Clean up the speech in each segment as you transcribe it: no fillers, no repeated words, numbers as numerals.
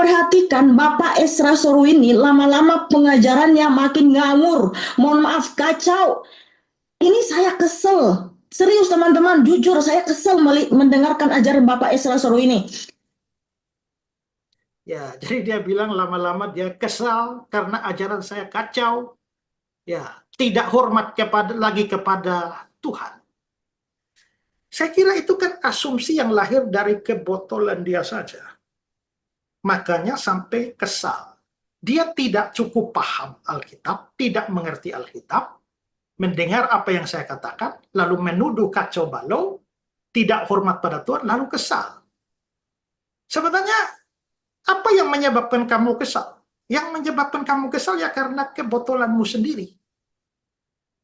Perhatikan Bapak Esra Soru ini lama-lama pengajarannya makin ngawur. Mohon maaf, kacau. Ini saya kesel. Serius teman-teman, jujur saya kesel mendengarkan ajaran Bapak Esra Soru ini. Ya, jadi dia bilang lama-lama dia kesal karena ajaran saya kacau. Ya, tidak hormat lagi kepada Tuhan. Saya kira itu kan asumsi yang lahir dari kebotolan dia saja. Makanya sampai kesal. Dia tidak cukup paham Alkitab, tidak mengerti Alkitab, mendengar apa yang saya katakan, lalu menuduh kacau balau, tidak hormat pada Tuhan, lalu kesal. Sebenarnya, apa yang menyebabkan kamu kesal? Yang menyebabkan kamu kesal ya karena kebotolanmu sendiri.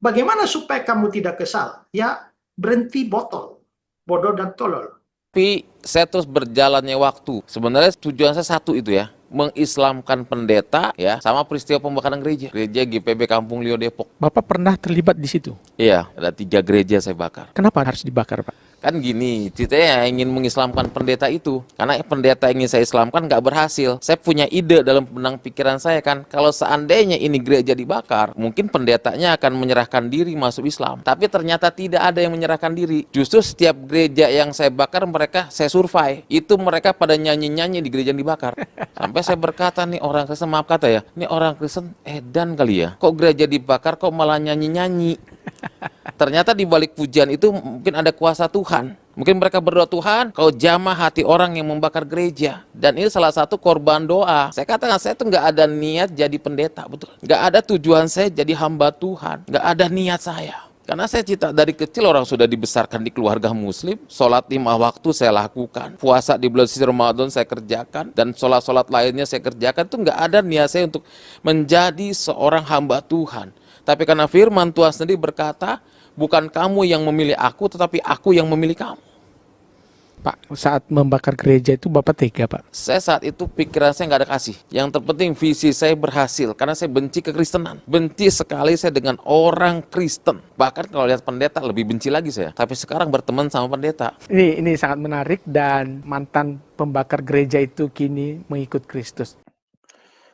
Bagaimana supaya kamu tidak kesal? Ya, berhenti botol, bodoh dan tolol. Tapi saya terus berjalannya waktu. Sebenarnya tujuan saya satu itu ya, mengislamkan pendeta ya, sama peristiwa pembakaran gereja GPB Kampung Lio Depok. Bapak pernah terlibat di situ? Iya, ada 3 gereja saya bakar. Kenapa harus dibakar, Pak? Kan gini, ceritanya ingin mengislamkan pendeta itu. Karena pendeta ingin saya islamkan nggak berhasil. Saya punya ide dalam benang pikiran saya kan, kalau seandainya ini gereja dibakar, mungkin pendetanya akan menyerahkan diri masuk Islam. Tapi ternyata tidak ada yang menyerahkan diri. Justru setiap gereja yang saya bakar, mereka saya survei. Itu mereka pada nyanyi-nyanyi di gereja yang dibakar. Sampai saya berkata nih orang Kristen, maaf kata ya, ini orang Kristen edan kali ya. Kok gereja dibakar kok malah nyanyi-nyanyi? Ternyata di balik pujian itu mungkin ada kuasa Tuhan. Mungkin mereka berdoa, Tuhan, kau jamah hati orang yang membakar gereja. Dan ini salah satu korban doa. Saya katakan, saya tuh nggak ada niat jadi pendeta, betul. Nggak ada tujuan saya jadi hamba Tuhan. Nggak ada niat saya. Karena saya cita dari kecil orang sudah dibesarkan di keluarga muslim, sholat 5 waktu saya lakukan, puasa di bulan suci Ramadan saya kerjakan, dan sholat-sholat lainnya saya kerjakan, itu nggak ada niat saya untuk menjadi seorang hamba Tuhan. Tapi karena firman Tuhan sendiri berkata, bukan kamu yang memilih aku, tetapi aku yang memilih kamu. Pak, saat membakar gereja itu Bapak tega, Pak? Saya saat itu pikiran saya nggak ada kasih. Yang terpenting visi saya berhasil, karena saya benci kekristenan. Benci sekali saya dengan orang Kristen. Bahkan kalau lihat pendeta lebih benci lagi saya. Tapi sekarang berteman sama pendeta. Ini sangat menarik, dan mantan pembakar gereja itu kini mengikut Kristus.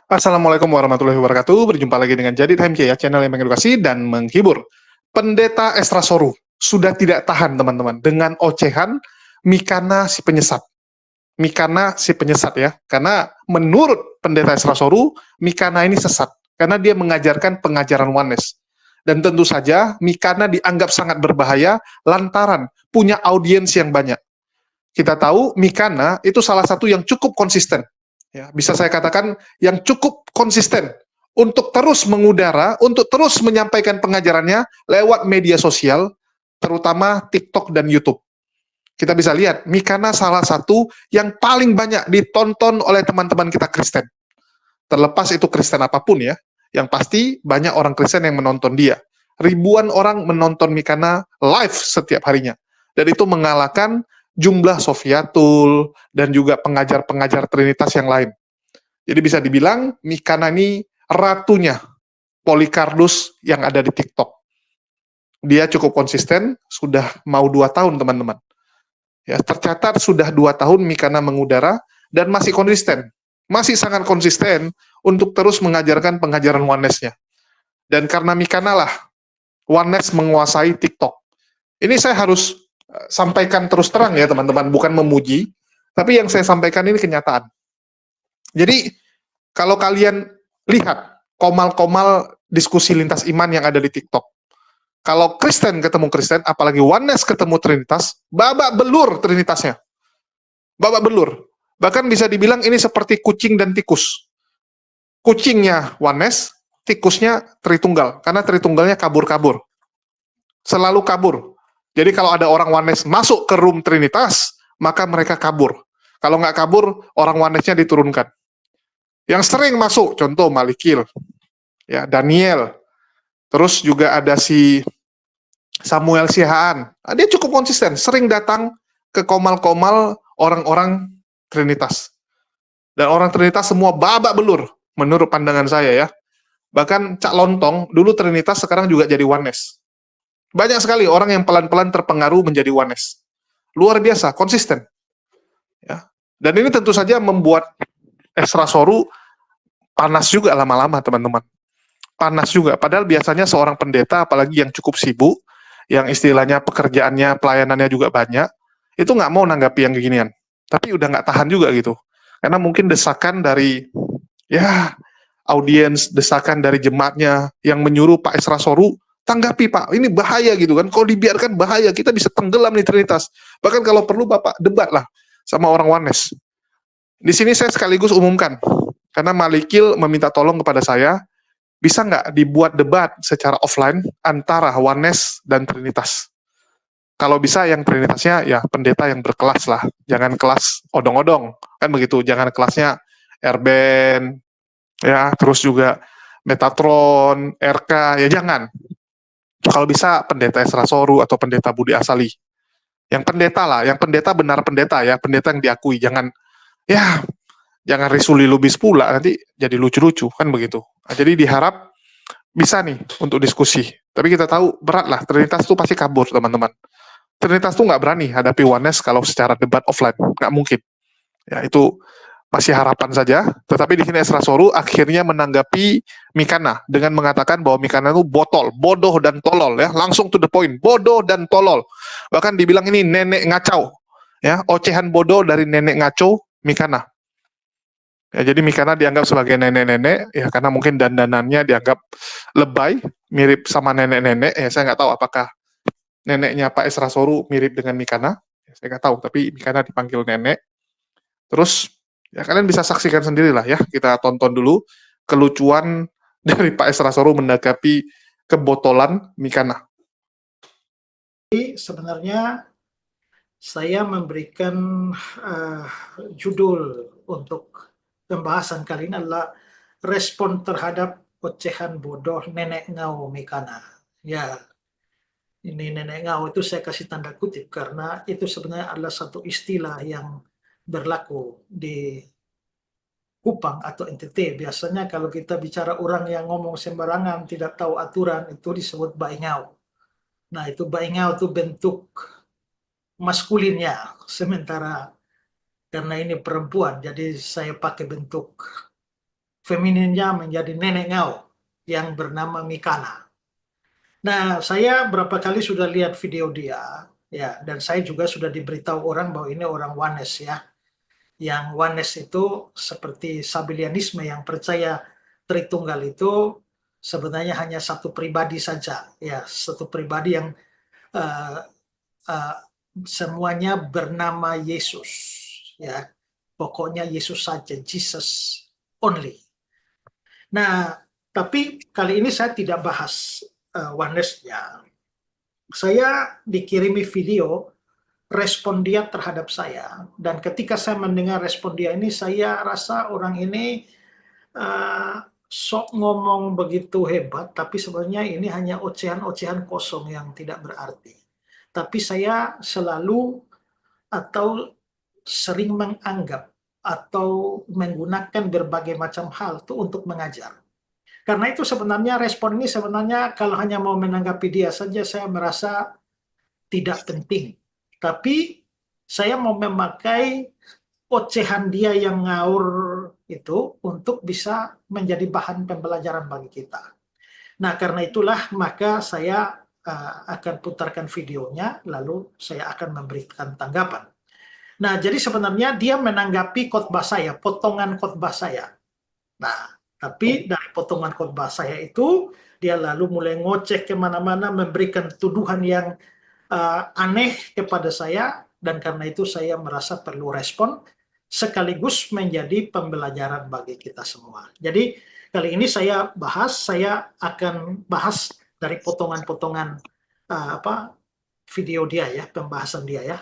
Assalamualaikum warahmatullahi wabarakatuh. Berjumpa lagi dengan Jadi TMJ ya, channel yang mengedukasi dan menghibur. Pendeta Esra Soru sudah tidak tahan teman-teman dengan ocehan Mikana si penyesat. Mikana si penyesat ya. Karena menurut Pendeta Esra Soru, Mikana ini sesat. Karena dia mengajarkan pengajaran oneness. Dan tentu saja Mikana dianggap sangat berbahaya lantaran punya audiens yang banyak. Kita tahu Mikana itu salah satu yang cukup konsisten. Ya, bisa saya katakan yang cukup konsisten untuk terus mengudara, untuk terus menyampaikan pengajarannya lewat media sosial, terutama TikTok dan YouTube. Kita bisa lihat, Mikana salah satu yang paling banyak ditonton oleh teman-teman kita Kristen. Terlepas itu Kristen apapun ya, yang pasti banyak orang Kristen yang menonton dia. Ribuan orang menonton Mikana live setiap harinya. Dan itu mengalahkan jumlah Sofiatul, dan juga pengajar-pengajar Trinitas yang lain. Jadi bisa dibilang, Mikana ini ratunya Polycarpus yang ada di TikTok. Dia cukup konsisten, sudah mau 2 tahun teman-teman. Ya, tercatat sudah 2 tahun Mikana mengudara, dan masih konsisten. Masih sangat konsisten untuk terus mengajarkan pengajaran oneness-nya. Dan karena Mikana lah, oneness menguasai TikTok. Ini saya harus sampaikan terus terang ya teman-teman, bukan memuji, tapi yang saya sampaikan ini kenyataan. Jadi kalau kalian lihat komal-komal diskusi lintas iman yang ada di TikTok, kalau Kristen ketemu Kristen, apalagi oneness ketemu Trinitas, babak belur Trinitasnya. Babak belur. Bahkan bisa dibilang ini seperti kucing dan tikus. Kucingnya oneness, tikusnya Tritunggal, karena Tritunggalnya kabur-kabur. Selalu kabur. Jadi kalau ada orang oneness masuk ke room Trinitas, maka mereka kabur. Kalau nggak kabur, orang oneness-nya diturunkan. Yang sering masuk, contoh Malikil, ya, Daniel, terus juga ada si Samuel Sihaan. Dia cukup konsisten, sering datang ke komal-komal orang-orang Trinitas. Dan orang Trinitas semua babak belur, menurut pandangan saya ya. Bahkan Cak Lontong, dulu Trinitas, sekarang juga jadi oneness. Banyak sekali orang yang pelan-pelan terpengaruh menjadi oneness. Luar biasa, konsisten. Ya. Dan ini tentu saja membuat Esra Soru panas juga lama-lama, teman-teman. Panas juga. Padahal biasanya seorang pendeta, apalagi yang cukup sibuk, yang istilahnya pekerjaannya, pelayanannya juga banyak, itu nggak mau nanggapi yang beginian. Tapi udah nggak tahan juga gitu. Karena mungkin desakan dari, ya, audiens, desakan dari jemaatnya yang menyuruh Pak Esra Soru, tanggapi Pak, ini bahaya gitu kan. Kalau dibiarkan bahaya, kita bisa tenggelam nih Trinitas. Bahkan kalau perlu Bapak debat lah sama orang Wanes. Di sini saya sekaligus umumkan, karena Malikil meminta tolong kepada saya, bisa nggak dibuat debat secara offline antara Wanes dan Trinitas? Kalau bisa yang Trinitasnya ya pendeta yang berkelas lah, jangan kelas odong-odong, kan begitu, jangan kelasnya Erben, ya, terus juga Metatron, RK, ya jangan. Kalau bisa pendeta Esra Soru atau pendeta Budi Asali. Yang pendeta lah, yang pendeta benar pendeta ya, pendeta yang diakui, jangan ya jangan risuli lubis pula, nanti jadi lucu-lucu, kan begitu. Nah, jadi diharap bisa nih untuk diskusi. Tapi kita tahu berat lah, Trinitas itu pasti kabur, teman-teman. Trinitas tuh nggak berani hadapi Wanes kalau secara debat offline, nggak mungkin. Ya itu masih harapan saja. Tetapi di sini Esra Soru akhirnya menanggapi Mikana dengan mengatakan bahwa Mikana itu botol, bodoh dan tolol ya, langsung to the point, bodoh dan tolol. Bahkan dibilang ini nenek ngacau, ya, ocehan bodoh dari nenek ngaco Mikana. Ya, jadi Mikana dianggap sebagai nenek-nenek ya karena mungkin dandanannya dianggap lebay, mirip sama nenek-nenek. Ya saya nggak tahu apakah neneknya Pak Esra Soru mirip dengan Mikana. Ya, saya nggak tahu, tapi Mikana dipanggil nenek. Terus ya kalian bisa saksikan sendirilah ya. Kita tonton dulu kelucuan dari Pak Esra Soru menanggapi kebotolan Mikana. Sebenarnya saya memberikan judul untuk pembahasan kali ini adalah respon terhadap ocehan bodoh nenek ngau Mikana. Ya, ini nenek ngau itu saya kasih tanda kutip karena itu sebenarnya adalah satu istilah yang berlaku di Kupang atau NTT. Biasanya kalau kita bicara orang yang ngomong sembarangan, tidak tahu aturan, itu disebut baingau. Nah, itu baingau itu bentuk maskulinnya, sementara karena ini perempuan, jadi saya pakai bentuk femininnya menjadi nenek ngau yang bernama Mikana. Nah, saya berapa kali sudah lihat video dia, ya, dan saya juga sudah diberitahu orang bahwa ini orang Wanes ya. Yang Wanes itu seperti Sabellianisme yang percaya Tritunggal itu sebenarnya hanya satu pribadi saja, ya, satu pribadi yang uh, uh, semuanya bernama Yesus, ya, pokoknya Yesus saja, Jesus only. Nah, tapi kali ini saya tidak bahas Wanesnya. Saya dikirimi video respon dia terhadap saya, dan ketika saya mendengar respon dia ini, saya rasa orang ini sok ngomong begitu hebat, tapi sebenarnya ini hanya ocehan-ocehan kosong yang tidak berarti. Tapi saya selalu atau sering menganggap atau menggunakan berbagai macam hal itu untuk mengajar. Karena itu sebenarnya respon ini sebenarnya kalau hanya mau menanggapi dia saja saya merasa tidak penting. Tapi saya mau memakai ocehan dia yang ngawur itu untuk bisa menjadi bahan pembelajaran bagi kita. Nah, karena itulah maka saya akan putarkan videonya, lalu saya akan memberikan tanggapan. Nah, jadi sebenarnya dia menanggapi khotbah saya, potongan khotbah saya. Nah, tapi dari potongan khotbah saya itu, dia lalu mulai ngoceh kemana-mana, memberikan tuduhan yang aneh kepada saya, dan karena itu saya merasa perlu respon, sekaligus menjadi pembelajaran bagi kita semua. Jadi, kali ini saya akan bahas dari potongan-potongan video dia ya, pembahasan dia ya.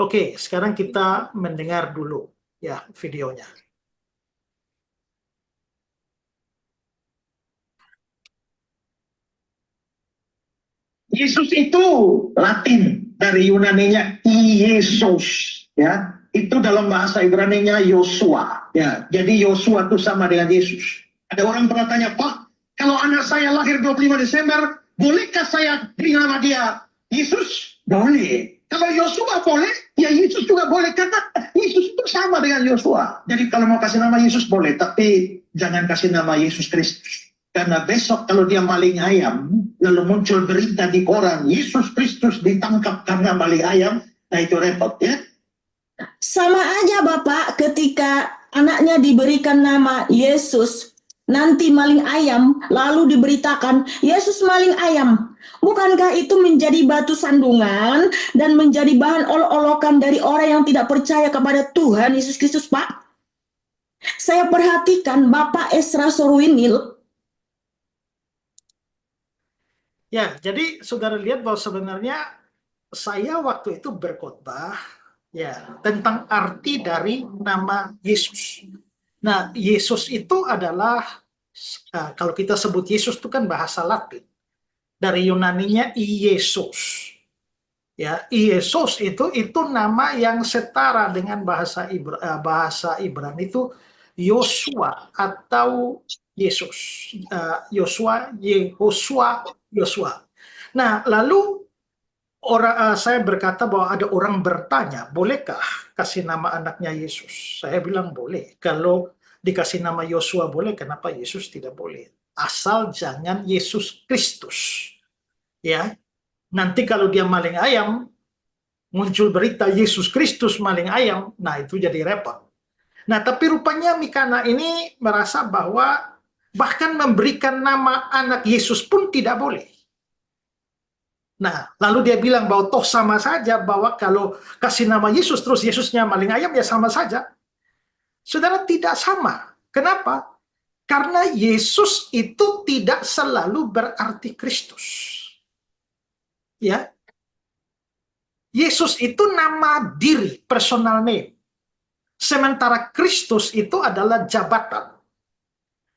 Oke, sekarang kita mendengar dulu ya videonya. Yesus itu Latin, dari Yunaninya Iesus, ya. Itu dalam bahasa Ibrani-nya Yosua, ya. Jadi Yosua itu sama dengan Yesus. Ada orang pernah tanya, Pak, kalau anak saya lahir 25 Desember, bolehkah saya beri nama dia Yesus? Boleh. Kalau Yosua boleh, ya Yesus juga boleh, karena Yesus itu sama dengan Yosua. Jadi kalau mau kasih nama Yesus boleh, tapi jangan kasih nama Yesus Kristus. Karena besok kalau dia maling ayam, lalu muncul berita di koran, Yesus Kristus ditangkap karena maling ayam, nah itu repot ya. Sama aja Bapak ketika anaknya diberikan nama Yesus, nanti maling ayam, lalu diberitakan Yesus maling ayam. Bukankah itu menjadi batu sandungan dan menjadi bahan olok-olokan dari orang yang tidak percaya kepada Tuhan Yesus Kristus, Pak? Saya perhatikan Bapak Esra Soruinil. Ya, jadi saudara lihat bahwa sebenarnya saya waktu itu berkhotbah ya tentang arti dari nama Yesus. Nah, Yesus itu adalah kalau kita sebut Yesus itu kan bahasa Latin. Dari Yunaninya Iesus. Ya, Iesus itu nama yang setara dengan bahasa Ibrani itu Yosua atau Yesus. Yosua, Yehosua, Yosua. Nah, lalu saya berkata bahwa ada orang bertanya, bolehkah kasih nama anaknya Yesus? Saya bilang boleh. Kalau dikasih nama Yosua boleh, kenapa Yesus tidak boleh? Asal jangan Yesus Kristus. Ya, nanti kalau dia maling ayam, muncul berita Yesus Kristus maling ayam, nah itu jadi repot. Nah, tapi rupanya Mikana ini merasa bahwa bahkan memberikan nama anak Yesus pun tidak boleh. Nah, lalu dia bilang bahwa toh sama saja, bahwa kalau kasih nama Yesus terus Yesusnya maling ayam ya sama saja. Saudara, tidak sama. Kenapa? Karena Yesus itu tidak selalu berarti Kristus. Ya, Yesus itu nama diri, personal name. Sementara Kristus itu adalah jabatan.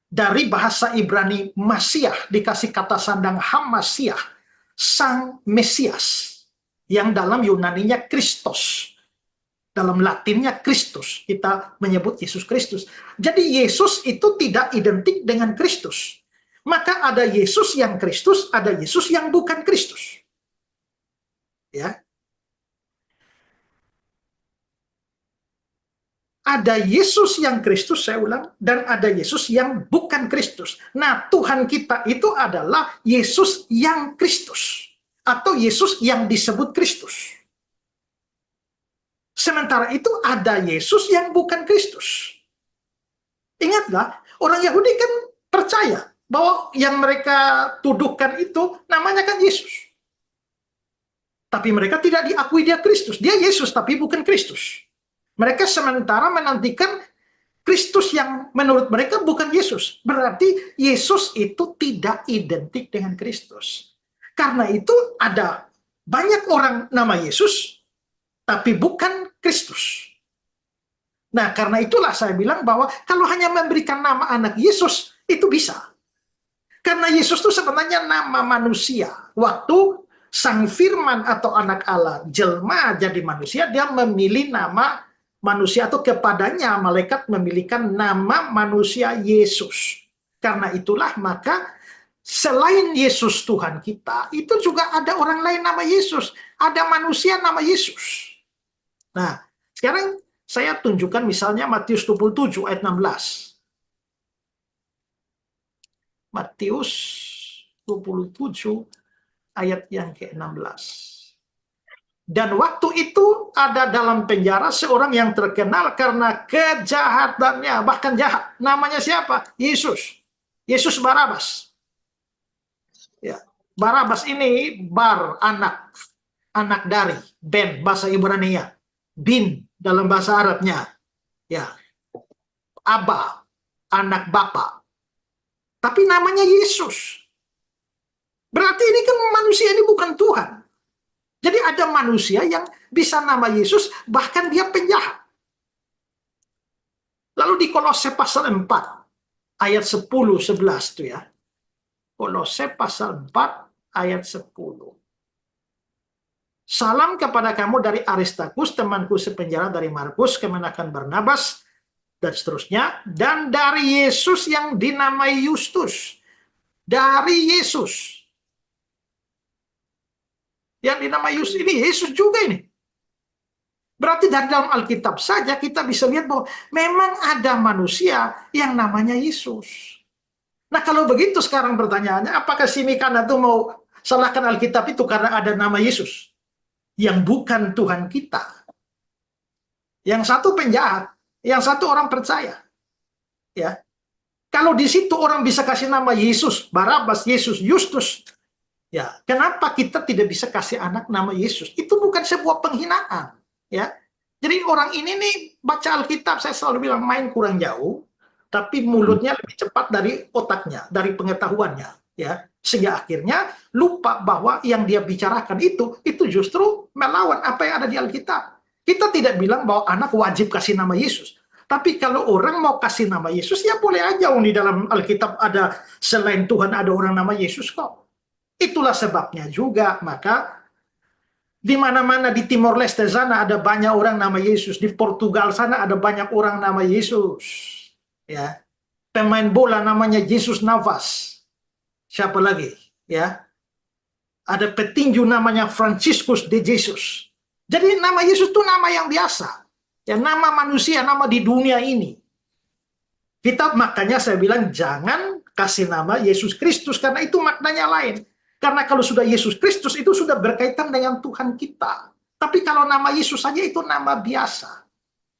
Dari bahasa Ibrani Masiah, dikasih kata sandang Hamasiah, Sang Mesias. Yang dalam Yunaninya Kristos. Dalam Latinnya Kristus. Kita menyebut Yesus Kristus. Jadi Yesus itu tidak identik dengan Kristus. Maka ada Yesus yang Kristus, ada Yesus yang bukan Kristus. Ya. Ada Yesus yang Kristus, saya ulang, dan ada Yesus yang bukan Kristus. Nah, Tuhan kita itu adalah Yesus yang Kristus, atau Yesus yang disebut Kristus. Sementara itu ada Yesus yang bukan Kristus. Ingatlah, orang Yahudi kan percaya bahwa yang mereka tuduhkan itu namanya kan Yesus. Tapi mereka tidak diakui dia Kristus. Dia Yesus, tapi bukan Kristus. Mereka sementara menantikan Kristus yang menurut mereka bukan Yesus. Berarti Yesus itu tidak identik dengan Kristus. Karena itu ada banyak orang nama Yesus, tapi bukan Kristus. Nah, karena itulah saya bilang bahwa kalau hanya memberikan nama anak Yesus, itu bisa. Karena Yesus itu sebenarnya nama manusia. Waktu Sang Firman atau anak Allah jelma jadi manusia, dia memilih nama manusia, atau kepadanya malaikat memilihkan nama manusia Yesus. Karena itulah maka selain Yesus Tuhan kita, itu juga ada orang lain nama Yesus. Ada manusia nama Yesus. Nah, sekarang saya tunjukkan misalnya Matius 27 ayat 16. Matius 27 ayat yang ke-16. Dan waktu itu ada dalam penjara seorang yang terkenal karena kejahatannya, bahkan jahat. Namanya siapa? Yesus. Yesus Barabas. Ya. Barabas ini bar, anak dari, ben bahasa Ibrani-nya, bin dalam bahasa Arabnya. Ya. Aba, anak bapa. Tapi namanya Yesus. Berarti ini kan manusia ini bukan Tuhan. Jadi ada manusia yang bisa nama Yesus, bahkan dia penjahat. Lalu di Kolose pasal 4, ayat 10-11 itu ya. Kolose pasal 4, ayat 10. Salam kepada kamu dari Aristarkus, temanku sepenjara, dari Markus, kemenakan Barnabas, dan seterusnya. Dan dari Yesus yang dinamai Justus. Dari Yesus. Yang dinamai Yesus ini Yesus juga ini. Berarti dari dalam Alkitab saja kita bisa lihat bahwa memang ada manusia yang namanya Yesus. Nah kalau begitu sekarang pertanyaannya, apakah si Mikana itu mau salahkan Alkitab itu karena ada nama Yesus? Yang bukan Tuhan kita. Yang satu penjahat, yang satu orang percaya. Ya, kalau di situ orang bisa kasih nama Yesus, Barabas, Yesus, Justus, ya, kenapa kita tidak bisa kasih anak nama Yesus? Itu bukan sebuah penghinaan, ya. Jadi orang ini nih baca Alkitab, saya selalu bilang main kurang jauh, tapi mulutnya lebih cepat dari otaknya, dari pengetahuannya, ya. Sehingga akhirnya lupa bahwa yang dia bicarakan itu justru melawan apa yang ada di Alkitab. Kita tidak bilang bahwa anak wajib kasih nama Yesus. Tapi kalau orang mau kasih nama Yesus, ya boleh aja. Di dalam Alkitab ada selain Tuhan ada orang nama Yesus kok. Itulah sebabnya juga, maka di mana-mana di Timor Leste sana ada banyak orang nama Yesus. Di Portugal sana ada banyak orang nama Yesus. Ya, pemain bola namanya Jesus Navas. Siapa lagi? Ya, ada petinju namanya Franciscus de Jesus. Jadi nama Yesus itu nama yang biasa. Ya, nama manusia, nama di dunia ini. Kita makanya saya bilang jangan kasih nama Yesus Kristus karena itu maknanya lain. Karena kalau sudah Yesus Kristus itu sudah berkaitan dengan Tuhan kita. Tapi kalau nama Yesus saja itu nama biasa.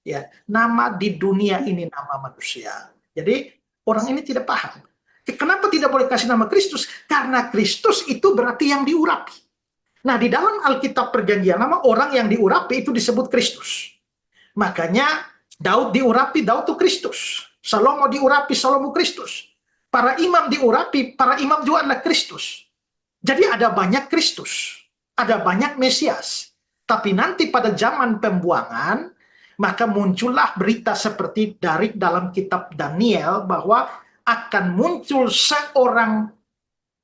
Ya, nama di dunia ini nama manusia. Jadi orang ini tidak paham. Kenapa tidak boleh kasih nama Kristus? Karena Kristus itu berarti yang diurapi. Nah, di dalam Alkitab Perjanjian Lama orang yang diurapi itu disebut Kristus. Makanya Daud diurapi, Daud itu Kristus. Salomo diurapi, Salomo Kristus. Para imam diurapi, para imam juga adalah Kristus. Jadi ada banyak Kristus, ada banyak Mesias. Tapi nanti pada zaman pembuangan, maka muncullah berita seperti dari dalam kitab Daniel bahwa akan muncul seorang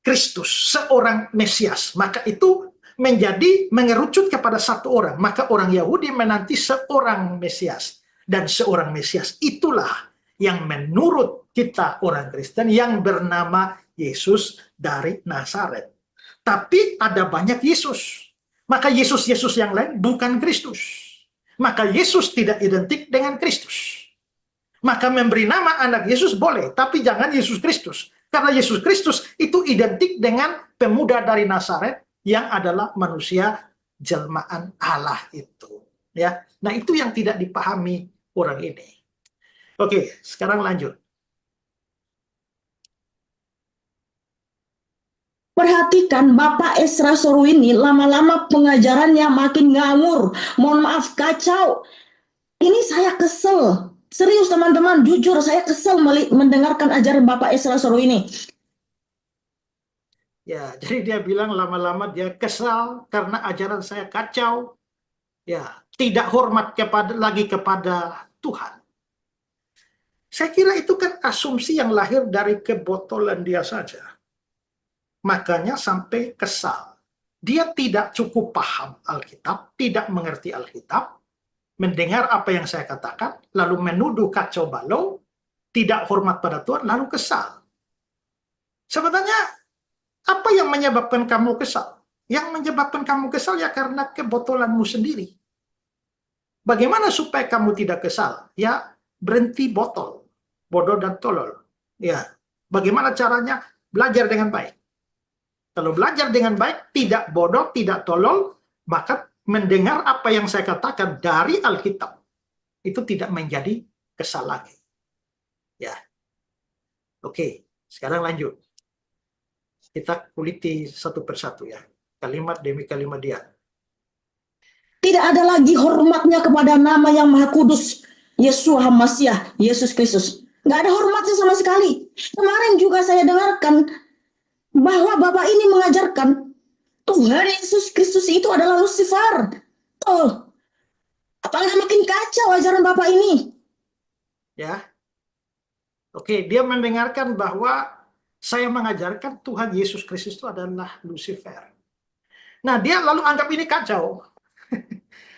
Kristus, seorang Mesias. Maka itu menjadi mengerucut kepada satu orang. Maka orang Yahudi menanti seorang Mesias. Dan seorang Mesias itulah yang menurut kita orang Kristen yang bernama Yesus dari Nazaret. Tapi ada banyak Yesus. Maka Yesus-Yesus yang lain bukan Kristus. Maka Yesus tidak identik dengan Kristus. Maka memberi nama anak Yesus boleh, tapi jangan Yesus Kristus. Karena Yesus Kristus itu identik dengan pemuda dari Nazaret yang adalah manusia jelmaan Allah itu. Ya, nah itu yang tidak dipahami orang ini. Oke, sekarang lanjut. Perhatikan Bapak Esra Soru ini lama-lama pengajarannya makin ngawur. Mohon maaf, kacau. Ini saya kesel. Serius teman-teman, jujur saya kesel mendengarkan ajaran Bapak Esra Soru ini. Ya, jadi dia bilang lama-lama dia kesal karena ajaran saya kacau. Ya, tidak hormat lagi kepada Tuhan. Saya kira itu kan asumsi yang lahir dari kebotolan dia saja. Makanya sampai kesal. Dia tidak cukup paham Alkitab, tidak mengerti Alkitab, mendengar apa yang saya katakan, lalu menuduh kacau balau, tidak hormat pada Tuhan, lalu kesal. Sebenarnya, apa yang menyebabkan kamu kesal? Yang menyebabkan kamu kesal ya karena kebotolanmu sendiri. Bagaimana supaya kamu tidak kesal? Ya, berhenti botol, bodoh dan tolol. Ya, bagaimana caranya? Belajar dengan baik. Kalau belajar dengan baik, tidak bodoh, tidak tolol, maka mendengar apa yang saya katakan dari Alkitab, itu tidak menjadi kesal lagi. Ya, oke, sekarang lanjut. Kita kuliti satu persatu ya, kalimat demi kalimat dia. Tidak ada lagi hormatnya kepada nama yang Maha Kudus, Yeshua HaMasyiah, Yesus Kristus. Nggak ada hormatnya sama sekali. Kemarin juga saya dengarkan bahwa Bapak ini mengajarkan Tuhan Yesus Kristus itu adalah Lucifer. Oh, apakah makin kacau ajaran Bapak ini? Ya, oke, dia mendengarkan bahwa saya mengajarkan Tuhan Yesus Kristus itu adalah Lucifer. Nah, dia lalu anggap ini kacau.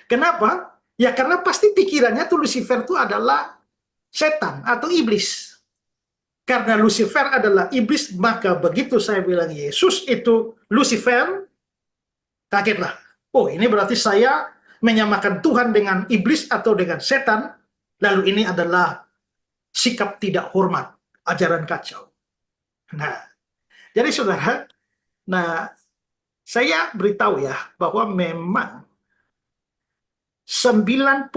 Kenapa? Ya karena pasti pikirannya tuh Lucifer itu adalah setan atau iblis. Karena Lucifer adalah iblis, maka begitu saya bilang Yesus itu Lucifer, Kagetlah. Oh, ini berarti saya menyamakan Tuhan dengan iblis atau dengan setan, lalu ini adalah sikap tidak hormat, ajaran kacau. Nah, jadi saudara, saya beritahu ya, bahwa memang 99,9%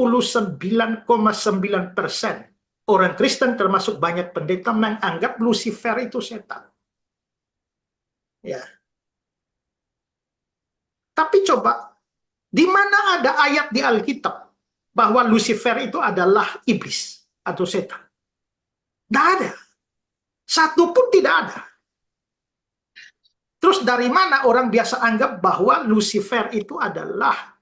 orang Kristen termasuk banyak pendeta menganggap Lucifer itu setan. Ya. Tapi coba, di mana ada ayat di Alkitab bahwa Lucifer itu adalah iblis atau setan? Tidak ada. Satu pun tidak ada. Terus dari mana orang biasa anggap bahwa Lucifer itu adalah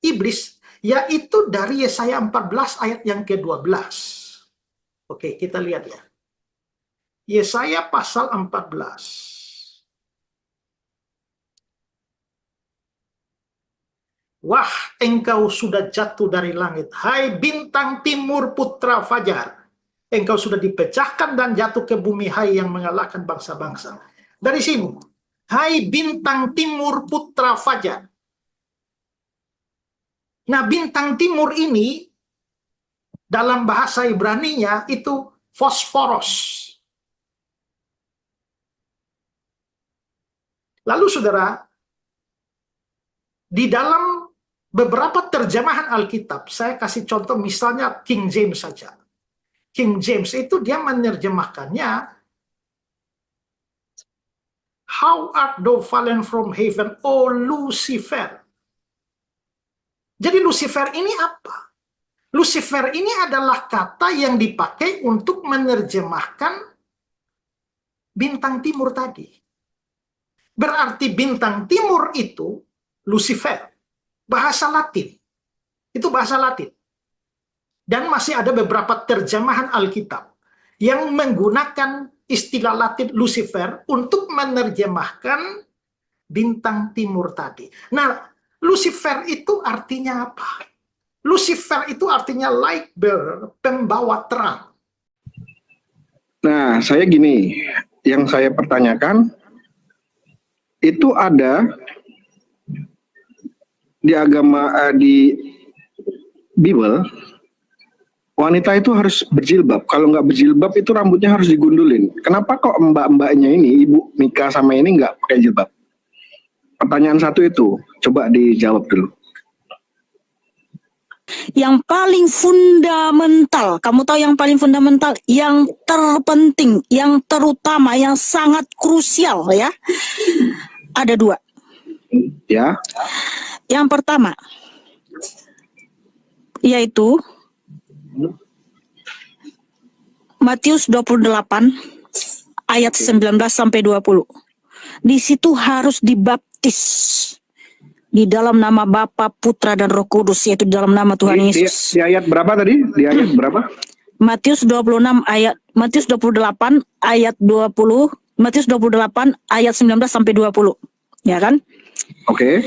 iblis? Yaitu dari Yesaya 14 ayat yang ke-12. Oke, kita lihat ya. Yesaya pasal 14. Wah, engkau sudah jatuh dari langit, hai bintang timur putra fajar. Engkau sudah dipecahkan dan jatuh ke bumi, hai yang mengalahkan bangsa-bangsa. Dari sini, hai bintang timur putra fajar. Nah, bintang timur ini dalam bahasa Ibrani-nya itu fosforos. Lalu saudara, di dalam beberapa terjemahan Alkitab, saya kasih contoh misalnya King James saja. King James itu dia menerjemahkannya, how art thou fallen from heaven, O Lucifer. Jadi Lucifer ini apa? Lucifer ini adalah kata yang dipakai untuk menerjemahkan bintang timur tadi. Berarti bintang timur itu Lucifer. Bahasa Latin. Itu bahasa Latin. Dan masih ada beberapa terjemahan Alkitab yang menggunakan istilah Latin Lucifer untuk menerjemahkan bintang timur tadi. Nah, Lucifer itu artinya apa? Lucifer itu artinya light bearer, pembawa terang. Nah, saya gini, yang saya pertanyakan, itu ada di agama, di Bible, wanita itu harus berjilbab. Kalau nggak berjilbab itu rambutnya harus digundulin. Kenapa kok mbak-mbaknya ini, Ibu Mika sama ini nggak pakai jilbab? Pertanyaan satu itu, coba dijawab dulu. Yang paling fundamental, kamu tahu yang paling fundamental, yang terpenting, yang terutama, yang sangat krusial ya, ada dua. Ya. Yang pertama, yaitu Matius 28 ayat 19 sampai 20. Di situ harus dibaptis di dalam nama Bapa, Putra dan Roh Kudus, yaitu di dalam nama Tuhan Yesus. Di ayat berapa tadi? Di ayat berapa? Matius 28 ayat 20, Matius 28 ayat 19 sampai 20. Ya kan? Oke.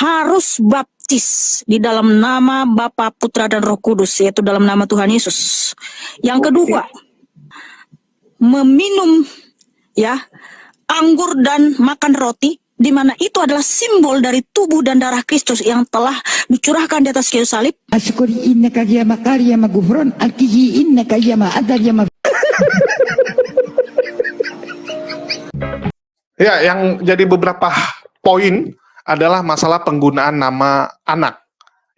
Harus baptis di dalam nama Bapa, Putra dan Roh Kudus, yaitu dalam nama Tuhan Yesus. Yang kedua, meminum ya anggur dan makan roti, di mana itu adalah simbol dari tubuh dan darah Kristus yang telah dicurahkan di atas kayu salib. Asyukuri innaka ya makari ya magufron alkihi innaka ya ma'adar ya Ya, yang jadi beberapa poin adalah masalah penggunaan nama anak.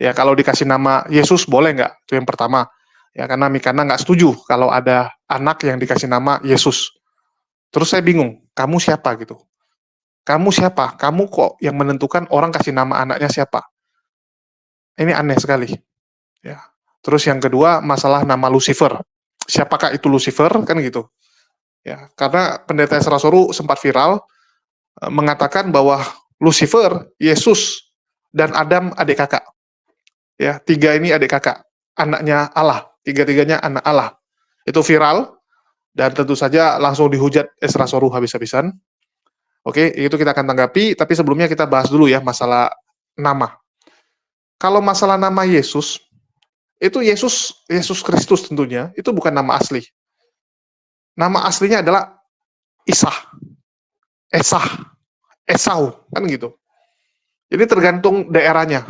Ya, kalau dikasih nama Yesus boleh nggak? Itu yang pertama. Ya, karena Mikana nggak setuju kalau ada anak yang dikasih nama Yesus. Terus saya bingung, kamu siapa gitu? Kamu siapa? Kamu kok yang menentukan orang kasih nama anaknya siapa? Ini aneh sekali. Ya. Terus yang kedua, masalah nama Lucifer. Siapakah itu Lucifer? Kan gitu. Ya, karena pendeta Ezra Soru sempat viral mengatakan bahwa Lucifer, Yesus, dan Adam adik kakak. Ya, tiga ini adik kakak, anaknya Allah. Tiga-tiganya anak Allah. Itu viral, dan tentu saja langsung dihujat Ezra Soru habis-habisan. Oke, itu kita akan tanggapi, tapi sebelumnya kita bahas dulu ya masalah nama. Kalau masalah nama Yesus, itu Yesus Kristus tentunya, itu bukan nama asli. Nama aslinya adalah Esau, kan gitu. Jadi tergantung daerahnya.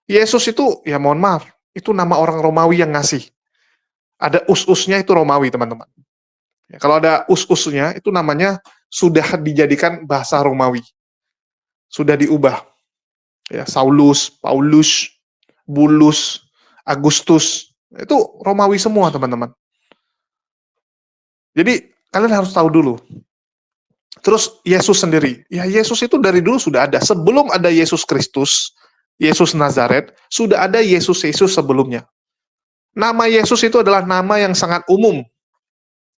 Yesus itu, ya mohon maaf, itu nama orang Romawi yang ngasih. Ada us-usnya itu Romawi, teman-teman. Ya, kalau ada us-usnya, itu namanya sudah dijadikan bahasa Romawi. Sudah diubah. Ya, Saulus, Paulus, Bulus, Agustus. Itu Romawi semua, teman-teman. Jadi, kalian harus tahu dulu. Terus Yesus sendiri. Ya, Yesus itu dari dulu sudah ada. Sebelum ada Yesus Kristus, Yesus Nazaret, sudah ada Yesus-Yesus sebelumnya. Nama Yesus itu adalah nama yang sangat umum.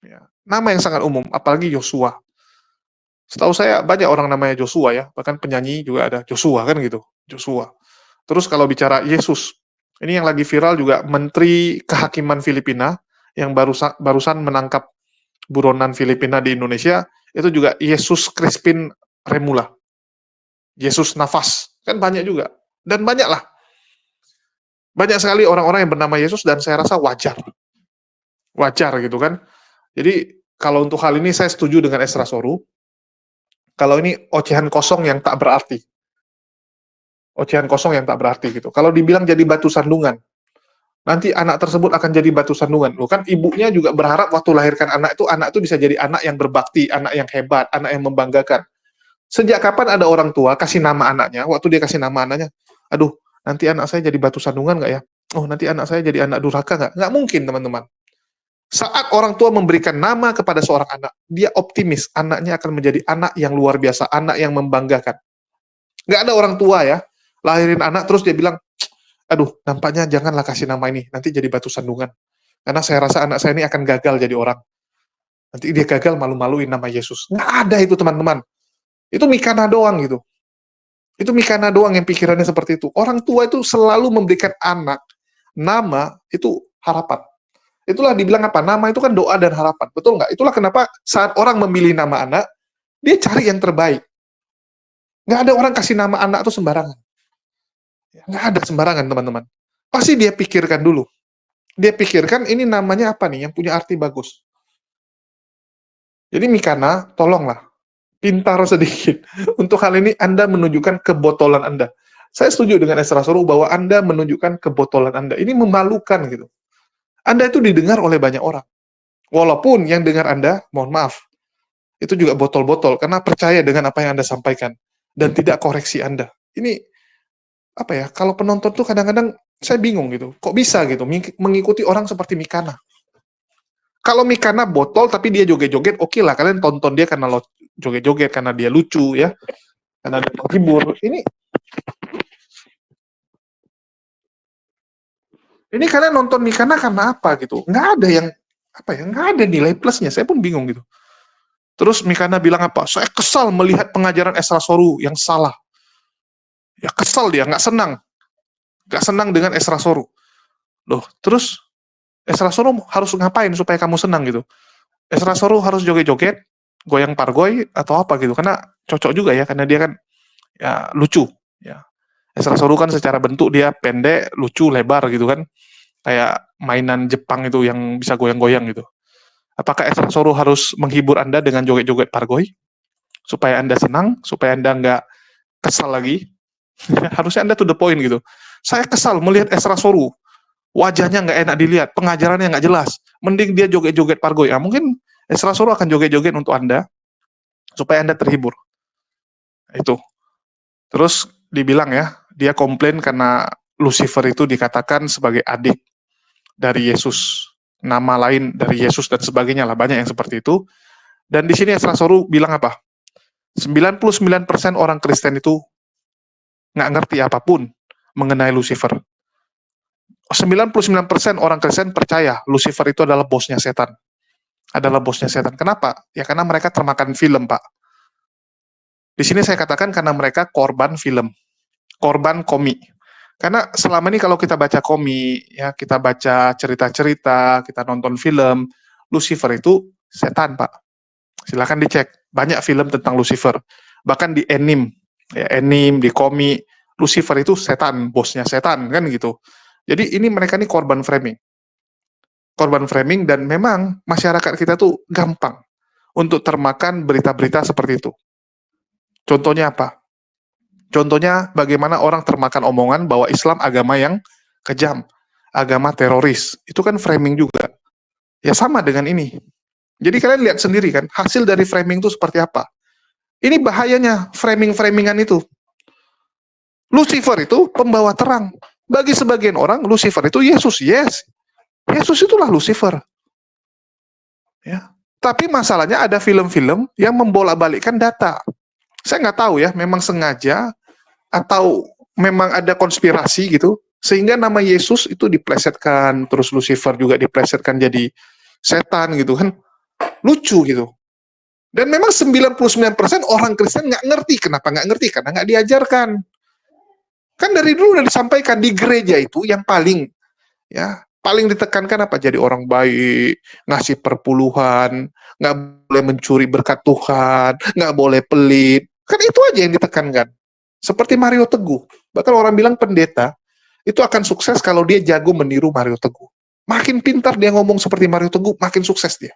Ya, nama yang sangat umum, apalagi Yosua. Setahu saya banyak orang namanya Joshua ya, bahkan penyanyi juga ada Joshua kan gitu, Joshua. Terus kalau bicara Yesus, ini yang lagi viral juga Menteri Kehakiman Filipina yang barusan menangkap buronan Filipina di Indonesia, itu juga Yesus Crispin Remula. Yesus Nafas, kan banyak juga. Dan banyaklah. Banyak sekali orang-orang yang bernama Yesus dan saya rasa wajar. Wajar gitu kan. Jadi kalau untuk hal ini saya setuju dengan Esra Soru. Kalau ini ocehan kosong yang tak berarti. Ocehan kosong yang tak berarti gitu. Kalau dibilang jadi batu sandungan, nanti anak tersebut akan jadi batu sandungan. Loh kan ibunya juga berharap waktu lahirkan anak itu bisa jadi anak yang berbakti, anak yang hebat, anak yang membanggakan. Sejak kapan ada orang tua kasih nama anaknya, waktu dia kasih nama anaknya, aduh, nanti anak saya jadi batu sandungan nggak ya? Oh, nanti anak saya jadi anak durhaka nggak? Nggak mungkin, teman-teman. Saat orang tua memberikan nama kepada seorang anak, dia optimis anaknya akan menjadi anak yang luar biasa, anak yang membanggakan. Nggak ada orang tua ya, lahirin anak terus dia bilang, aduh, nampaknya janganlah kasih nama ini, nanti jadi batu sandungan. Karena saya rasa anak saya ini akan gagal jadi orang. Nanti dia gagal malu-maluin nama Yesus. Nggak ada itu, teman-teman. Itu mikana doang gitu. Itu mikana doang yang pikirannya seperti itu. Orang tua itu selalu memberikan anak nama itu harapan. Itulah dibilang apa? Nama itu kan doa dan harapan. Betul nggak? Itulah kenapa saat orang memilih nama anak, dia cari yang terbaik. Nggak ada orang kasih nama anak itu sembarangan. Nggak ada sembarangan, teman-teman. Pasti dia pikirkan dulu. Dia pikirkan ini namanya apa nih yang punya arti bagus. Jadi Mikana, tolonglah. Pintar sedikit. Untuk hal ini Anda menunjukkan kebotolan Anda. Saya setuju dengan Esra Soru bahwa Anda menunjukkan kebotolan Anda. Ini memalukan gitu. Anda itu didengar oleh banyak orang. Walaupun yang dengar Anda, mohon maaf, itu juga botol-botol karena percaya dengan apa yang Anda sampaikan dan tidak koreksi Anda. Ini apa ya? Kalau penonton tuh kadang-kadang saya bingung gitu. Kok bisa gitu mengikuti orang seperti Mikana? Kalau Mikana botol tapi dia joget-joget, oke lah kalian tonton dia karena lo joget-joget karena dia lucu ya. Karena dia menghibur. Ini kalian nonton Mikana karena apa gitu? Nggak ada yang apa ya? Nggak ada nilai plusnya. Saya pun bingung gitu. Terus Mikana bilang apa? Saya kesal melihat pengajaran Esra Soru yang salah. Ya kesal dia, nggak senang. Nggak senang dengan Esra Soru. Loh, terus Esra Soru harus ngapain supaya kamu senang gitu? Esra Soru harus joget-joget, goyang pargoy atau apa gitu? Karena cocok juga ya, karena dia kan ya lucu. Ya. Esra Soru kan secara bentuk dia pendek, lucu, lebar gitu kan. Kayak mainan Jepang itu yang bisa goyang-goyang gitu. Apakah Esra Soru harus menghibur Anda dengan joget-joget pargoy? Supaya Anda senang, supaya Anda nggak kesal lagi? Harusnya Anda to the point gitu. Saya kesal melihat Esra Soru. Wajahnya nggak enak dilihat, pengajarannya nggak jelas. Mending dia joget-joget pargoy. Nah, mungkin Esra Soru akan joget-joget untuk Anda, supaya Anda terhibur. Itu. Terus dibilang ya, dia komplain karena Lucifer itu dikatakan sebagai adik dari Yesus. Nama lain dari Yesus dan sebagainya lah, banyak yang seperti itu. Dan di sini Esra Soru bilang apa? 99% orang Kristen itu nggak ngerti apapun mengenai Lucifer. 99% orang Kristen percaya Lucifer itu adalah bosnya setan. Adalah bosnya setan. Kenapa? Ya karena mereka termakan film, Pak. Di sini saya katakan karena mereka korban film. Korban komik. Karena selama ini kalau kita baca komik, ya kita baca cerita-cerita, kita nonton film, Lucifer itu setan, Pak. Silahkan dicek. Banyak film tentang Lucifer. Bahkan di anime, ya, anime, di komik, Lucifer itu setan, bosnya setan, kan gitu. Jadi ini mereka nih korban framing. Korban framing dan memang masyarakat kita tuh gampang untuk termakan berita-berita seperti itu. Contohnya apa? Contohnya bagaimana orang termakan omongan bahwa Islam agama yang kejam, agama teroris. Itu kan framing juga. Ya sama dengan ini. Jadi kalian lihat sendiri kan, hasil dari framing itu seperti apa. Ini bahayanya framing-framingan itu. Lucifer itu pembawa terang. Bagi sebagian orang, Lucifer itu Yesus. Yes, Yesus itulah Lucifer. Ya. Tapi masalahnya ada film-film yang membolak-balikkan data. Saya nggak tahu ya, memang sengaja atau memang ada konspirasi gitu, sehingga nama Yesus itu diplesetkan, terus Lucifer juga diplesetkan jadi setan gitu kan. Lucu gitu. Dan memang 99% orang Kristen nggak ngerti. Kenapa nggak ngerti? Karena nggak diajarkan. Kan dari dulu udah disampaikan di gereja itu yang paling ditekankan apa? Jadi orang baik, ngasih perpuluhan, nggak boleh mencuri berkat Tuhan, nggak boleh pelit. Kan itu aja yang ditekankan. Seperti Mario Teguh. Bahkan orang bilang pendeta itu akan sukses kalau dia jago meniru Mario Teguh. Makin pintar dia ngomong seperti Mario Teguh, makin sukses dia.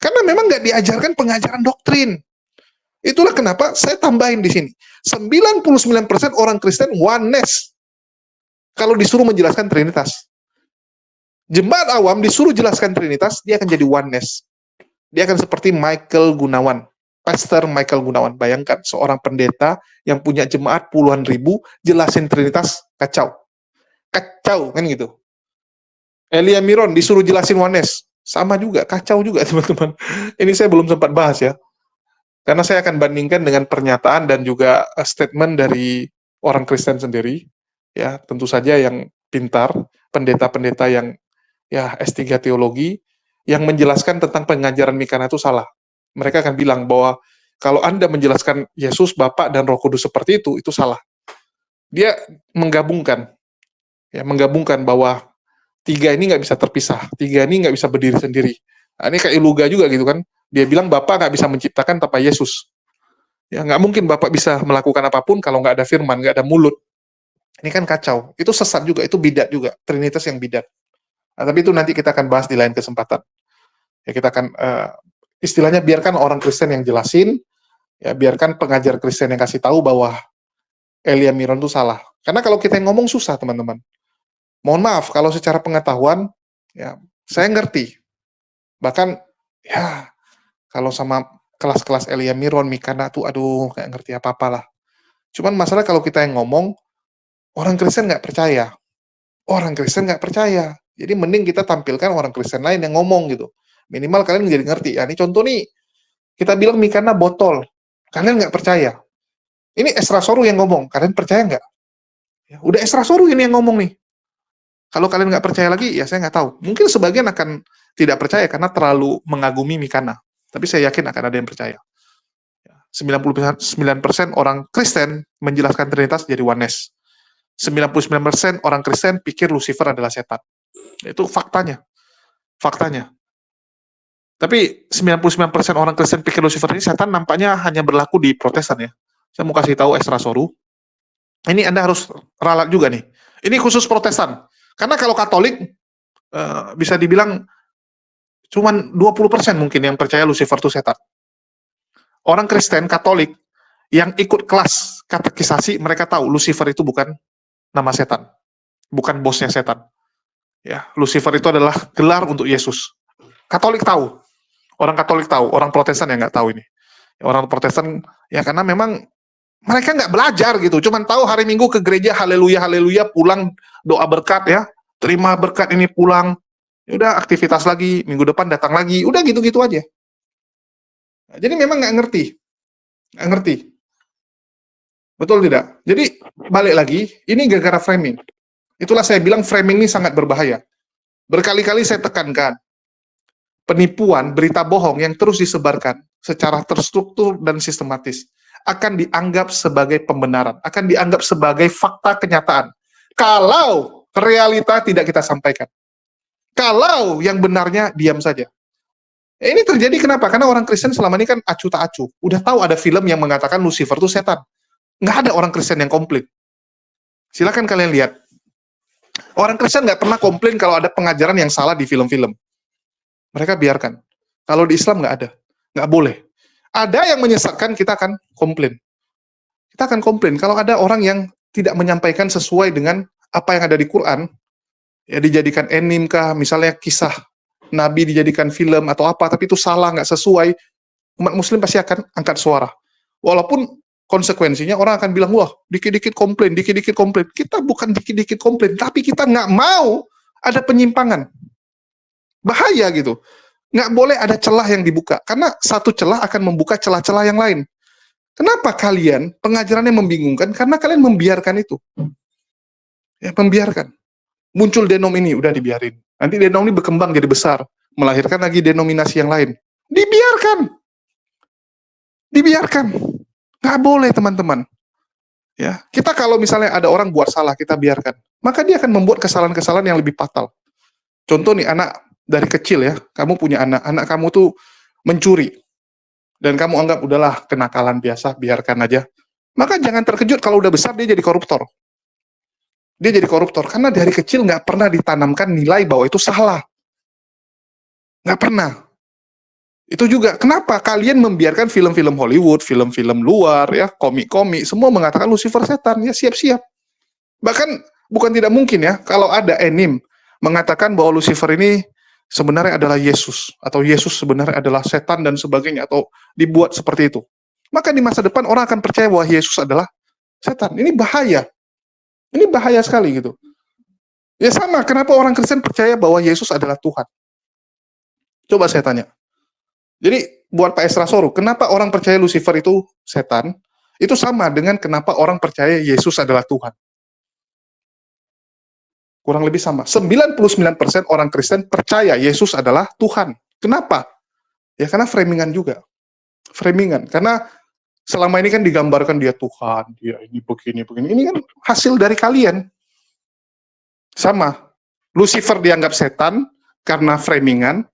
Karena memang nggak diajarkan pengajaran doktrin. Itulah kenapa saya tambahin di sini. 99% orang Kristen oneness. Kalau disuruh menjelaskan Trinitas. Jemaat awam disuruh jelaskan Trinitas, dia akan jadi oneness. Dia akan seperti Michael Gunawan. Pastor Michael Gunawan. Bayangkan, seorang pendeta yang punya jemaat puluhan ribu, jelasin Trinitas, kacau. Kacau, kan gitu. Elia Miron disuruh jelasin oneness. Sama juga, kacau juga teman-teman. Ini saya belum sempat bahas ya. Karena saya akan bandingkan dengan pernyataan dan juga statement dari orang Kristen sendiri. Ya, tentu saja yang pintar, pendeta-pendeta yang ya S3 teologi, yang menjelaskan tentang pengajaran Mikana itu salah. Mereka akan bilang bahwa kalau Anda menjelaskan Yesus, Bapa, dan Roh Kudus seperti itu salah. Dia menggabungkan bahwa tiga ini nggak bisa terpisah, tiga ini nggak bisa berdiri sendiri. Nah, ini kayak Iluga juga gitu kan. Dia bilang Bapa nggak bisa menciptakan tanpa Yesus. Ya nggak mungkin Bapak bisa melakukan apapun kalau nggak ada firman, nggak ada mulut. Ini kan kacau. Itu sesat juga, itu bidat juga. Trinitas yang bidat. Nah, tapi itu nanti kita akan bahas di lain kesempatan. Ya kita akan istilahnya biarkan orang Kristen yang jelasin, ya biarkan pengajar Kristen yang kasih tahu bahwa Elia Miron itu salah. Karena kalau kita yang ngomong susah, teman-teman. Mohon maaf kalau secara pengetahuan ya saya ngerti. Bahkan ya kalau sama kelas-kelas Elia Miron, Mikana tuh aduh nggak ngerti apa-apa lah. Cuman masalah kalau kita yang ngomong, orang Kristen nggak percaya. Orang Kristen nggak percaya. Jadi mending kita tampilkan orang Kristen lain yang ngomong gitu. Minimal kalian jadi ngerti. Ya, ini contoh nih, kita bilang Mikana botol. Kalian nggak percaya. Ini Esra Soru yang ngomong. Kalian percaya nggak? Ya, udah Esra Soru ini yang ngomong nih. Kalau kalian nggak percaya lagi, ya saya nggak tahu. Mungkin sebagian akan tidak percaya karena terlalu mengagumi Mikana. Tapi saya yakin akan ada yang percaya. 99% orang Kristen menjelaskan Trinitas jadi oneness. 99% orang Kristen pikir Lucifer adalah setan. Itu faktanya. Faktanya. Tapi 99% orang Kristen pikir Lucifer ini setan nampaknya hanya berlaku di Protestan ya. Saya mau kasih tahu Esra Soru. Ini Anda harus ralat juga nih. Ini khusus Protestan. Karena kalau Katolik bisa dibilang cuman 20% mungkin yang percaya Lucifer itu setan. Orang Kristen Katolik yang ikut kelas katekisasi, mereka tahu Lucifer itu bukan nama setan. Bukan bosnya setan. Ya, Lucifer itu adalah gelar untuk Yesus. Katolik tahu. Orang Katolik tahu, orang Protestan yang nggak tahu ini. Orang Protestan ya karena memang mereka nggak belajar gitu, cuman tahu hari Minggu ke gereja haleluya haleluya, pulang doa berkat ya, terima berkat ini pulang, udah aktivitas lagi, minggu depan datang lagi, udah gitu-gitu aja. Nah, jadi memang nggak ngerti, betul tidak? Jadi balik lagi, ini gara-gara framing. Itulah saya bilang framing ini sangat berbahaya. Berkali-kali saya tekankan, penipuan, berita bohong yang terus disebarkan secara terstruktur dan sistematis akan dianggap sebagai pembenaran, akan dianggap sebagai fakta kenyataan. Kalau realita tidak kita sampaikan. Kalau yang benarnya diam saja. Ini terjadi kenapa? Karena orang Kristen selama ini kan acu tak acu. Udah tahu ada film yang mengatakan Lucifer itu setan. Nggak ada orang Kristen yang komplain. Silakan kalian lihat. Orang Kristen nggak pernah komplain kalau ada pengajaran yang salah di film-film. Mereka biarkan. Kalau di Islam nggak ada. Nggak boleh. Ada yang menyesatkan, kita akan komplain. Kita akan komplain kalau ada orang yang tidak menyampaikan sesuai dengan apa yang ada di Quran, ya dijadikan anime kah, misalnya kisah Nabi dijadikan film atau apa, tapi itu salah, nggak sesuai, umat muslim pasti akan angkat suara. Walaupun konsekuensinya orang akan bilang, wah, dikit-dikit komplain, dikit-dikit komplain. Kita bukan dikit-dikit komplain, tapi kita nggak mau ada penyimpangan. Bahaya gitu. Nggak boleh ada celah yang dibuka, karena satu celah akan membuka celah-celah yang lain. Kenapa kalian pengajarannya membingungkan? Karena kalian membiarkan itu. Ya, membiarkan. Muncul denom ini, udah dibiarin. Nanti denom ini berkembang jadi besar, melahirkan lagi denominasi yang lain. Dibiarkan. Dibiarkan. Nggak boleh, teman-teman. Ya, kita kalau misalnya ada orang buat salah, kita biarkan. Maka dia akan membuat kesalahan-kesalahan yang lebih fatal. Contoh nih, anak dari kecil ya, kamu punya anak kamu tuh mencuri. Dan kamu anggap udahlah kenakalan biasa, biarkan aja. Maka jangan terkejut kalau udah besar dia jadi koruptor. Dia jadi koruptor karena dari kecil nggak pernah ditanamkan nilai bahwa itu salah. Nggak pernah. Itu juga kenapa kalian membiarkan film-film Hollywood, film-film luar, ya komik-komik, semua mengatakan Lucifer setan, ya siap-siap. Bahkan bukan tidak mungkin ya kalau ada anime mengatakan bahwa Lucifer ini sebenarnya adalah Yesus, atau Yesus sebenarnya adalah setan dan sebagainya, atau dibuat seperti itu. Maka di masa depan orang akan percaya bahwa Yesus adalah setan. Ini bahaya. Ini bahaya sekali gitu. Ya sama, kenapa orang Kristen percaya bahwa Yesus adalah Tuhan? Coba saya tanya. Jadi buat Pak Esra Soru, kenapa orang percaya Lucifer itu setan? Itu sama dengan kenapa orang percaya Yesus adalah Tuhan. Kurang lebih sama. 99% orang Kristen percaya Yesus adalah Tuhan. Kenapa? Ya karena framingan juga. Framingan. Karena selama ini kan digambarkan dia Tuhan, dia ini begini. Ini kan hasil dari kalian. Sama. Lucifer dianggap setan karena framingan.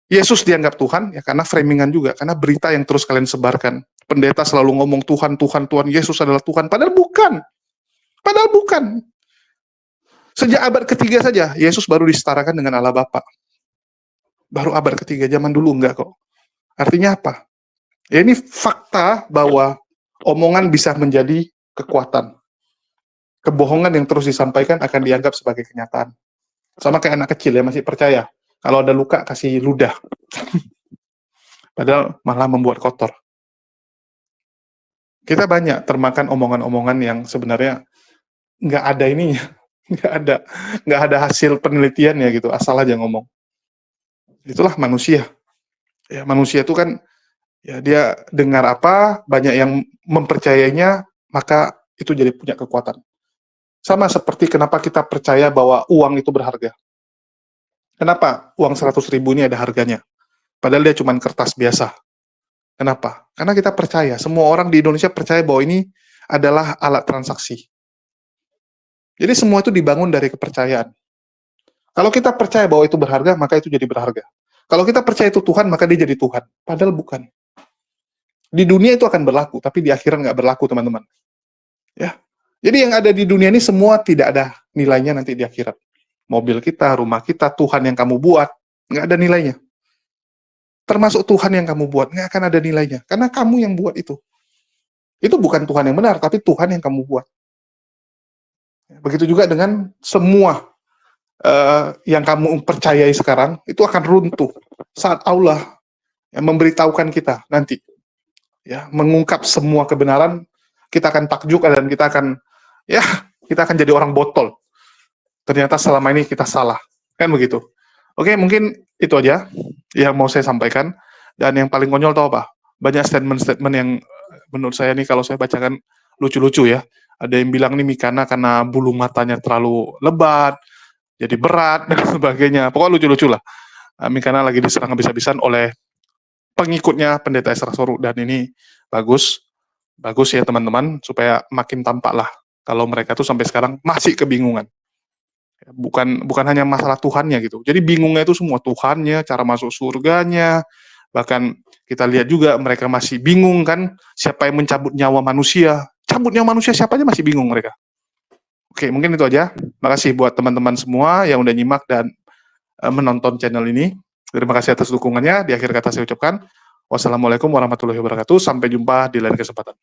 Yesus dianggap Tuhan ya karena framingan juga. Karena berita yang terus kalian sebarkan. Pendeta selalu ngomong Tuhan, Tuhan, Tuhan, Yesus adalah Tuhan. Padahal bukan. Padahal bukan. Sejak abad ketiga saja, Yesus baru disetarakan dengan Allah Bapa. Baru abad ketiga, zaman dulu enggak kok. Artinya apa? Ya ini fakta bahwa omongan bisa menjadi kekuatan. Kebohongan yang terus disampaikan akan dianggap sebagai kenyataan. Sama kayak anak kecil ya, masih percaya. Kalau ada luka, kasih ludah. Padahal malah membuat kotor. Kita banyak termakan omongan-omongan yang sebenarnya nggak ada ininya. Nggak ada hasil penelitiannya gitu, asal aja ngomong. Itulah manusia. Ya, manusia itu kan ya dia dengar apa, banyak yang mempercayainya, maka itu jadi punya kekuatan. Sama seperti kenapa kita percaya bahwa uang itu berharga. Kenapa uang 100.000 ini ada harganya? Padahal dia cuma kertas biasa. Kenapa? Karena kita percaya, semua orang di Indonesia percaya bahwa ini adalah alat transaksi. Jadi semua itu dibangun dari kepercayaan. Kalau kita percaya bahwa itu berharga, maka itu jadi berharga. Kalau kita percaya itu Tuhan, maka dia jadi Tuhan. Padahal bukan. Di dunia itu akan berlaku, tapi di akhirat nggak berlaku, teman-teman. Ya. Jadi yang ada di dunia ini semua tidak ada nilainya nanti di akhirat. Mobil kita, rumah kita, Tuhan yang kamu buat, nggak ada nilainya. Termasuk Tuhan yang kamu buat, nggak akan ada nilainya. Karena kamu yang buat itu. Itu bukan Tuhan yang benar, tapi Tuhan yang kamu buat. Begitu juga dengan semua yang kamu percayai sekarang, itu akan runtuh saat Allah memberitahukan kita nanti. Ya, mengungkap semua kebenaran, kita akan takjub dan kita akan jadi orang botol. Ternyata selama ini kita salah. Kan begitu. Oke, mungkin itu aja yang mau saya sampaikan. Dan yang paling konyol tau apa? Banyak statement-statement yang menurut saya nih kalau saya bacakan lucu-lucu ya. Ada yang bilang nih Mikana karena bulu matanya terlalu lebat, jadi berat, dan sebagainya. Pokoknya lucu-lucu lah. Mikana lagi diserang habis-habisan oleh pengikutnya Pendeta Esra Soru. Dan ini bagus ya teman-teman, supaya makin tampak lah kalau mereka tuh sampai sekarang masih kebingungan. Bukan hanya masalah Tuhannya gitu. Jadi bingungnya itu semua Tuhannya, cara masuk surganya, bahkan kita lihat juga mereka masih bingung kan, siapa yang mencabut nyawa manusia. Cabut nyawa manusia siapa aja masih bingung mereka. Oke, mungkin itu aja. Makasih buat teman-teman semua yang udah nyimak dan menonton channel ini. Terima kasih atas dukungannya. Di akhir kata saya ucapkan, wassalamualaikum warahmatullahi wabarakatuh. Sampai jumpa di lain kesempatan.